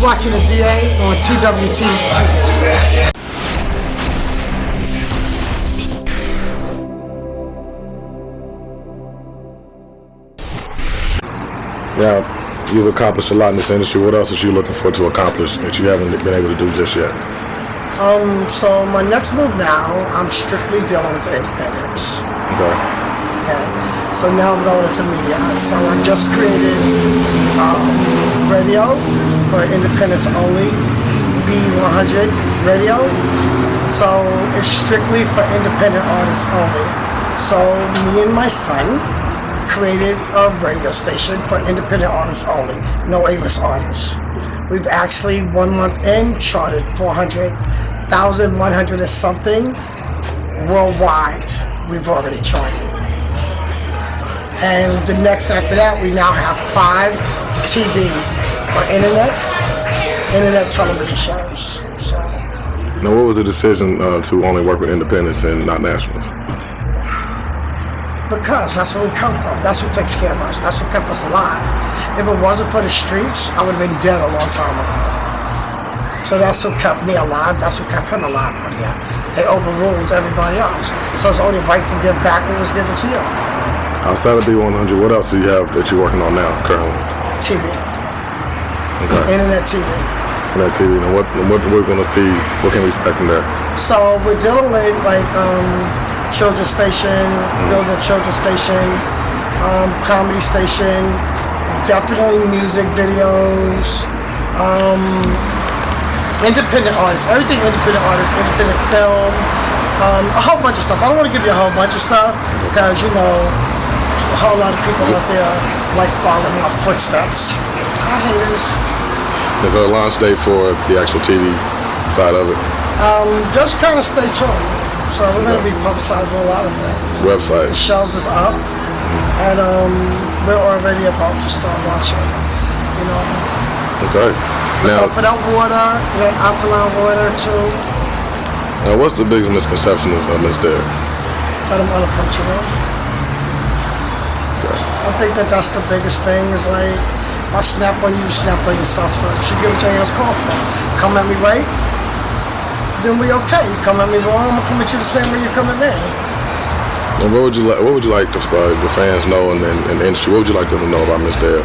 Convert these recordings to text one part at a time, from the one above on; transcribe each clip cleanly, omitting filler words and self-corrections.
watching the DA on TWT TV. Now, you've accomplished a lot in this industry. What else are you looking for to accomplish that you haven't been able to do just yet? So my next move now, I'm strictly dealing with the independents. Okay. So now I'm going into media. So I just created radio for independents only, B100 radio. So it's strictly for independent artists only. So me and my son created a radio station for independent artists only, no A-list artists. We've actually 1 month in charted 400,100 and something worldwide. We've already charted. And the next after that, we now have 5 TV or internet television shows. So. Now, what was the decision to only work with independents and not nationals? Because that's where we come from. That's what takes care of us. That's what kept us alive. If it wasn't for the streets, I would have been dead a long time ago. So that's what kept me alive. That's what kept him alive out here. They overruled everybody else. So it's only right to give back what was given to you. Outside of B100, what else do you have that you're working on now, currently? TV. Okay. Internet TV. Internet TV. Now, what we're going to see, what can we expect from there? So we're dealing with, children's station, building children's station, comedy station, definitely music videos, independent artists, everything independent artists, independent film, a whole bunch of stuff. I don't want to give you a whole bunch of stuff because, a whole lot of people out there like following my footsteps. Hi, haters. Is there a launch date for the actual TV side of it? Just kind of stay tuned. So we're going to be publicizing a lot of things. Website. The shelves is up, and we're already about to start launching. Okay. Look out for that water, that alkaline water too. Now, what's the biggest misconception of Miss Dare? That I'm unapproachable. Okay. I think that's the biggest thing. Is like, if I snap on you, you snapped on yourself first. You get what your hands call for. Come at me right, then we okay. You come at me wrong, I'm gonna come at you the same way you come at me. And what would you like the fans know and the industry? What would you like them to know about Miss Dare?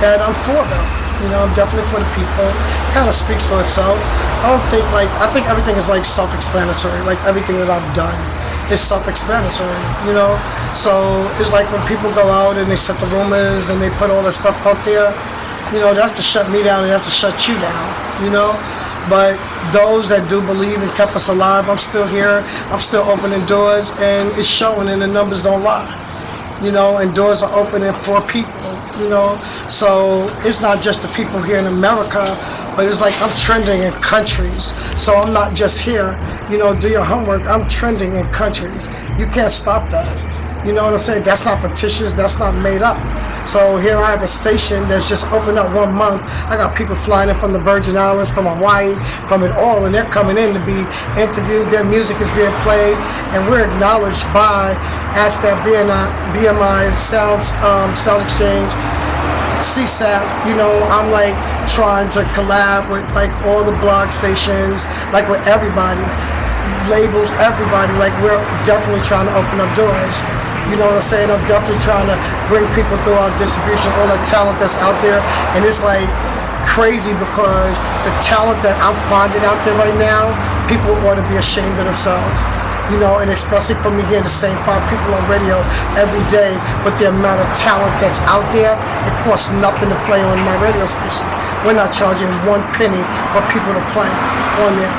That I'm for them. I'm definitely for the people. It kind of speaks for itself. I think everything is self-explanatory. Like everything that I've done is self-explanatory. So it's like when people go out and they set the rumors and they put all this stuff out there. That's to shut me down and that's to shut you down. But those that do believe and kept us alive, I'm still here. I'm still opening doors, and it's showing, and the numbers don't lie. And doors are opening for people. So it's not just the people here in America, but it's like I'm trending in countries. So I'm not just here. Do your homework. I'm trending in countries. You can't stop that. You know what I'm saying? That's not fictitious. That's not made up. So here I have a station that's just opened up 1 month. I got people flying in from the Virgin Islands, from Hawaii, from it all, and they're coming in to be interviewed. Their music is being played, and we're acknowledged by ASCAP, BMI, Sound Exchange, CSAP. I'm trying to collab with all the blog stations, with everybody, labels, everybody. We're definitely trying to open up doors. You know what I'm saying? I'm definitely trying to bring people through our distribution, all the talent that's out there. And it's crazy because the talent that I'm finding out there right now, people ought to be ashamed of themselves. And especially for me hearing the same 5 people on radio every day, with the amount of talent that's out there, it costs nothing to play on my radio station. We're not charging 1 penny for people to play on there.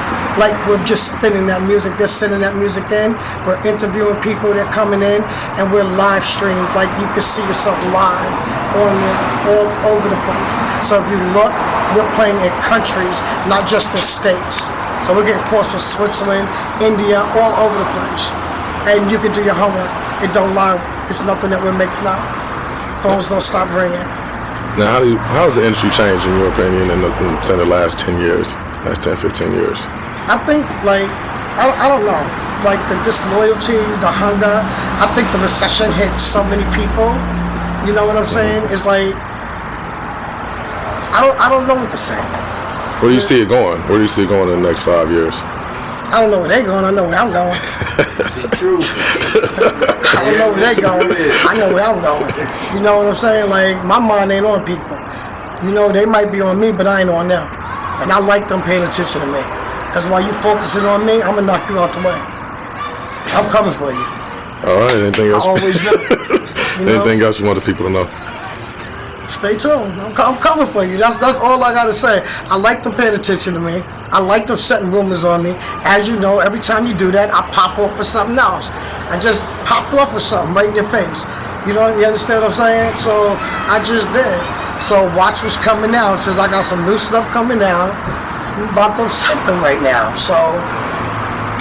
We're just spinning that music, they're sending that music in, we're interviewing people, they're coming in, and we're live streamed. You can see yourself live on there, all over the place. So if you look, we're playing in countries, not just in states. So we're getting calls from Switzerland, India, all over the place. And you can do your homework. It don't lie. It's nothing that we're making up. Phones don't stop ringing. Now, how has the industry changed, in your opinion, in the last 10 years, last 10, 15 years? I think, I don't know, the disloyalty, the hunger. I think the recession hit so many people. You know what I'm saying? It's I don't know what to say. Where do you see it going? Where do you see it going in the next 5 years? I don't know where they're going. I know where I'm going. I don't know where they're going. I know where I'm going. You know what I'm saying? Like, my mind ain't on people. You know, they might be on me, but I ain't on them. And I like them paying attention to me. Because while you focusing on me, I'm going to knock you out the way. I'm coming for you. All right. Anything else? I always do. Anything else you want the people to know? Stay tuned. I'm coming for you. That's all I gotta say. I like them paying attention to me. I like them setting rumors on me. As you know, every time you do that, I pop off with something else. I just popped off with something right in your face. You know, you understand what I'm saying? So I just did. So watch what's coming out. Since I got some new stuff coming out, I'm about to something right now. So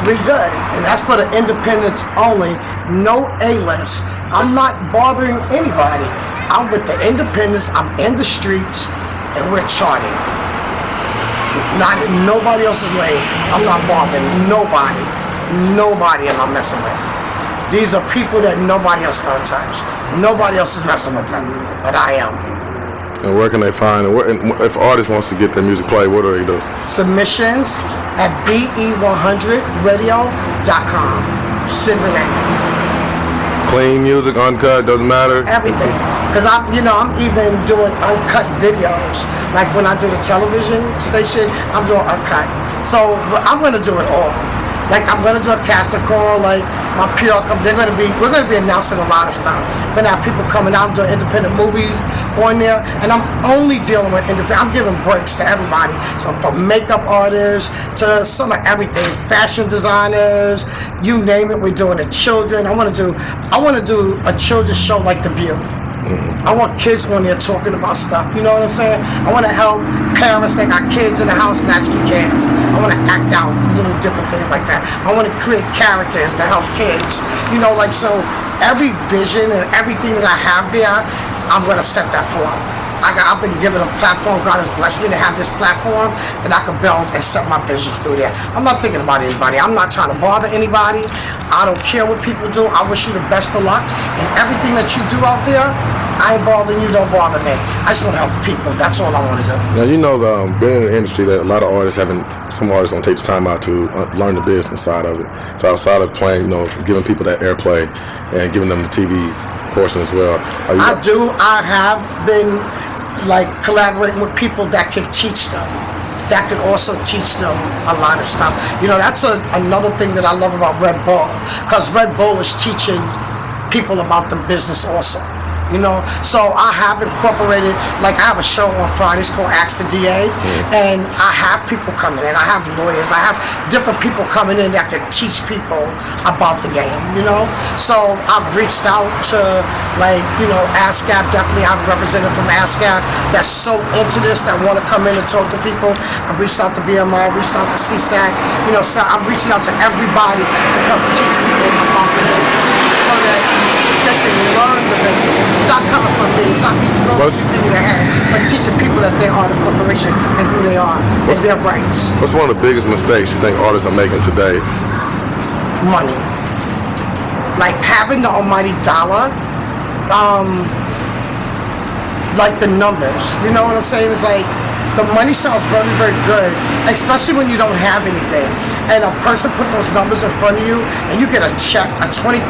we good. And that's for the independents only. No A-list. I'm not bothering anybody. I'm with the independents, I'm in the streets, and we're charting. Not in nobody else's lane. I'm not bothering nobody. Nobody am I messing with. These are people that nobody else will touch. Nobody else is messing with them, but I am. And where can they find, and if artists wants to get their music played, what do they do? Submissions at be100radio.com. Send the name. Clean music, uncut, doesn't matter? Everything. Because I'm even doing uncut videos. Like when I do the television station, I'm doing uncut. So I'm going to do it all. Like I'm going to do a casting call. Like my PR company, we're going to be announcing a lot of stuff. We're going to have people coming out and doing independent movies on there. And I'm only dealing with independent. I'm giving breaks to everybody. So from makeup artists to some of everything, fashion designers, you name it. We're doing the children. I want to do a children's show like The View. I want kids on there talking about stuff. You know what I'm saying? I want to help parents that got kids in the house latchkey kids. I want to act out little different things like that. I want to create characters to help kids. You know, like, so every vision and everything that I have there, I'm going to set that forth. I've been given a platform. God has blessed me to have this platform that I can build and set my visions through there. I'm not thinking about anybody. I'm not trying to bother anybody. I don't care what people do. I wish you the best of luck. And everything that you do out there, I ain't bothering you, don't bother me. I just want to help the people. That's all I want to do. Now, you know, being in the industry, that a lot of artists some artists don't take the time out to learn the business side of it. So outside of playing, you know, giving people that airplay and giving them the TV portion as well. I have been like collaborating with people that can teach them. That can also teach them a lot of stuff. You know, that's another thing that I love about Red Bull, because Red Bull is teaching people about the business also. You know, so I have incorporated, like I have a show on Fridays called Ask the DA, and I have people coming in. I have lawyers. I have different people coming in that can teach people about the game, you know. So I've reached out to, like, you know, ASCAP. Definitely I have a representative from ASCAP that's so into this, that want to come in and talk to people. I've reached out to BMR, reached out to CSAC. You know, so I'm reaching out to everybody to come teach people about the business so that they can learn the business. It's not coming from me. It's not me throwing anything in their head, but teaching people that they are the corporation and who they are and their rights. What's one of the biggest mistakes you think artists are making today? Money. Like having the almighty dollar, like the numbers. You know what I'm saying? It's like the money sounds very, very good, especially when you don't have anything. And a person put those numbers in front of you, and you get a check, a $20,000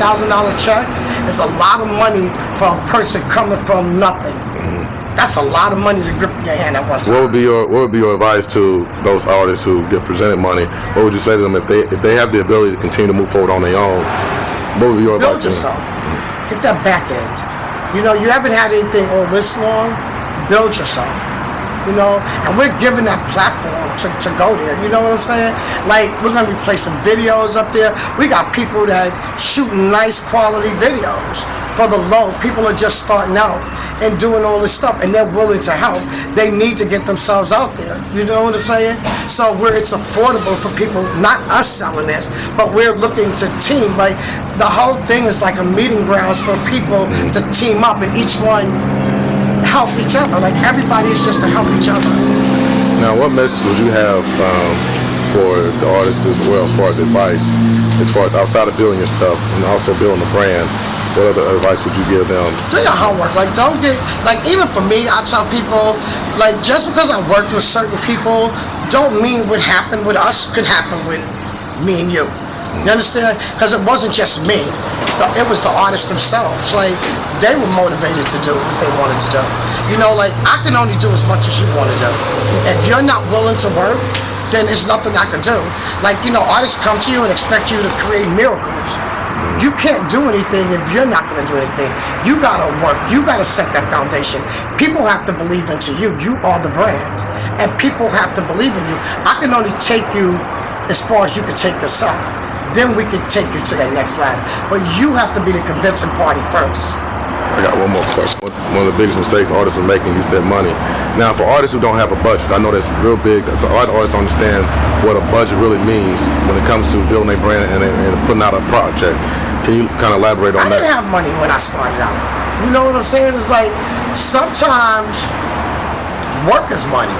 check. It's a lot of money for a person coming from nothing. That's a lot of money to grip in your hand at one time. What would be your advice to those artists who get presented money? What would you say to them if they have the ability to continue to move forward on their own? What would be your advice? Build yourself. Get that back end. You know, you haven't had anything all this long. Build yourself. You know, and we're giving that platform to go there. You know what I'm saying? Like, we're going to be placing videos up there. We got people that shooting nice quality videos for the low. People are just starting out and doing all this stuff, and they're willing to help. They need to get themselves out there. You know what I'm saying? So where it's affordable for people, not us selling this, but we're looking to team. Like, the whole thing is like a meeting grounds for people to team up, and each one help each other. Like, everybody is just to help each other. Now, what message would you have for the artists as well, as far as advice, as far as outside of building your stuff and also building a brand? what other advice would you give them? Do your homework. Like, don't get, like, even for me, I tell people, like, just because I worked with certain people, don't mean what happened with us could happen with me and you. You understand? Because it wasn't just me. It was the artists themselves. Like, they were motivated to do what they wanted to do. You know, like, I can only do as much as you want to do. If you're not willing to work, then there's nothing I can do. Like, you know, artists come to you and expect you to create miracles. You can't do anything if you're not going to do anything. You got to work. You got to set that foundation. People have to believe into you. You are the brand. And people have to believe in you. I can only take you as far as you can take yourself. Then we can take you to that next ladder. But you have to be the convincing party first. I got one more question. One of the biggest mistakes artists are making, you said money. Now, for artists who don't have a budget, I know that's real big. So a lot of artists understand what a budget really means when it comes to building a brand and putting out a project. Can you kind of elaborate on that? I didn't have money when I started out. You know what I'm saying? It's like, sometimes work is money.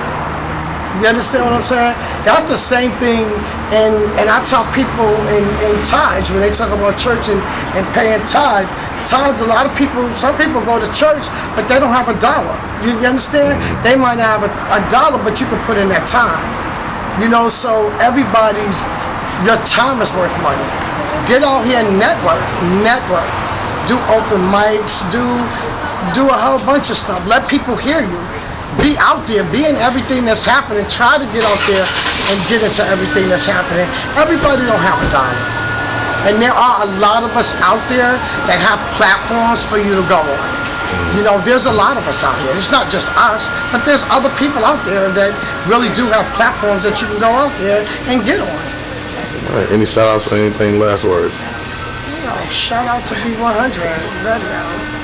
You understand what I'm saying? That's the same thing, and I tell people in tithes, when they talk about church and paying tithes, a lot of people, some people go to church, but they don't have $1. You understand? They might not have $1, but you can put in that time. You know, so your time is worth money. Get out here and network. Do open mics, do a whole bunch of stuff. Let people hear you. Be out there, be in everything that's happening. Try to get out there and get into everything that's happening. Everybody don't have $1. And there are a lot of us out there that have platforms for you to go on. You know, there's a lot of us out here. It's not just us, but there's other people out there that really do have platforms that you can go out there and get on. All right, any shout outs or anything, last words? You know, shout out to B100 Radio.